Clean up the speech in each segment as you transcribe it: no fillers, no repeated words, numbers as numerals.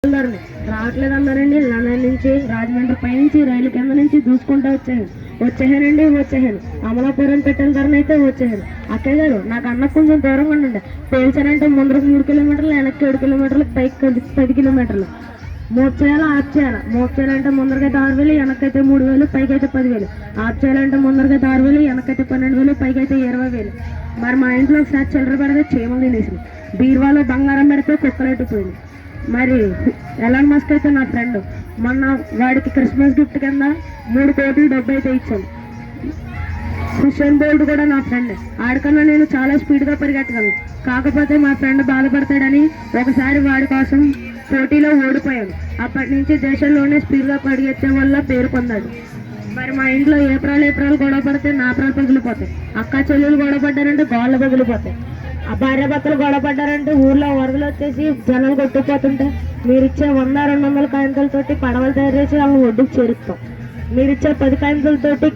రావట్లేదు అన్నారండి. లండన్ నుంచి రాజమండ్రి పైనుంచి రైలు కింద నుంచి దూసుకుంటూ వచ్చేసాను. అమలాపురం పెట్టిన ధరణ అయితే వచ్చేసాను. అక్కయ్య గారు నాకు అన్న కొంచెం దూరంగా ఉండండి. పేల్చారంటే ముందరకు 3 కిలోమీటర్లు, వెనక్కి 7 కిలోమీటర్లు, పైకి 10 కిలోమీటర్లు. మోప్ చేయాలా ఆఫ్ చేయాలా? మోప్ చేయాలంటే ముందరకైతే 6,000, వెనకైతే 3,000, పైకి అయితే 10,000. ఆఫ్ చేయాలంటే ముందరకైతే 6,000, వెనకైతే 12,000, పైకి అయితే 20,000. మరి మా ఇంట్లో ఒకసారి చిల్లర పెడితే చీమలు తినేసింది. బీరువాలో బంగారం పెడితే కుక్కలెట్టిపోయింది. మరి ఎలాన్ మస్క్ అయితే నా ఫ్రెండ్, మొన్న వాడికి క్రిస్మస్ గిఫ్ట్ కింద 3 కోట్ల డబ్బు అయితే ఇచ్చాను. హుస్సేన్ బోల్ట్ కూడా నా ఫ్రెండ్. ఆడికన్నా నేను చాలా స్పీడ్గా పరిగెట్టగలను. కాకపోతే మా ఫ్రెండ్ బాధపడతాడని ఒకసారి వాడి కోసం పోటీలో ఓడిపోయాను. అప్పటి నుంచి దేశంలోనే స్పీడ్గా పరిగెత్తే వల్ల పేరు పొందాడు. మరి మా ఇంట్లో ఏప్రాలు గొడవ పడితే నాప్రాలు పగిలిపోతాయి. అక్క చెల్లెలు గొడవ పడ్డారంటే గోళ్ళు పగిలిపోతాయి. ఆ భార్యాభర్తలు గొడవ పడ్డారంటే ఊర్లో వరదలు వచ్చేసి జనాలు కొట్టుకుపోతుంటే మీరిచ్చే 100-200 కాయింతలతోటి పడవలు తయారు చేసి వాళ్ళని ఒడ్డుకు చేరుస్తాం. మీరిచ్చే 10 కాయింతలతోటి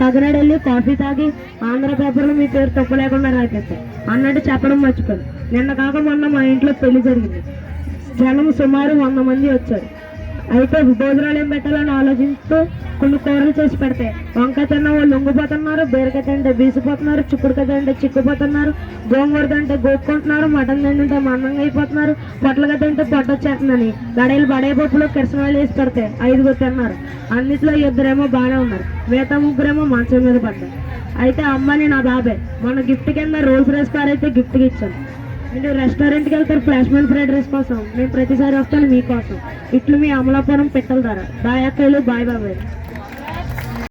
కాకినాడ వెళ్ళి కాఫీ తాగి ఆంధ్ర పేపర్లో మీ పేరు తప్పు లేకుండా రాకేస్తాం అన్నట్టు చెప్పడం మర్చిపోయాను. నిన్న కాక మొన్న మా ఇంట్లో పెళ్లి జరిగింది. జనం సుమారు 100 మంది వచ్చారు. అయితే భోజనాలు ఏం పెట్టాలని ఆలోచిస్తూ కొన్ని కూరలు చేసి పెడతాయి. వంకాయ తిన్న వాళ్ళు లొంగిపోతున్నారు, బీరకాయ తింటే బీసిపోతున్నారు, చిక్కుడుకాయ తింటే చిక్కుపోతున్నారు, గోంగూర తింటే గోక్కుంటున్నారు, మటన్ తింటే మందంగా అయిపోతున్నారు, పొట్లగా తింటే పొట్టొచ్చేస్తుందని గడేలు బడాయి పప్పులో కిరసనాలు వేసి పెడతాయి. 5గురు తిన్నారు. అన్నిట్లో 2 బాగానే ఉన్నారు, మిగతా 3 మంచం మీద పడ్డారు. అయితే అమ్మని నా బాబాయ్ మన గిఫ్ట్ కింద రోల్స్ రైస్ కార్ అయితే గిఫ్ట్కి ఇచ్చాను. మీరు రెస్టారెంట్కి వెళ్తారు ఫ్లాష్మెన్ ఫ్రైడ్ రైస్ కోసం, నేను ప్రతిసారి వస్తాను మీకోసం. ఇట్లు మీ అమలాపురం పెట్టల ధర. బాయ్ అక్కలు, బాయ్ బాబాయ్.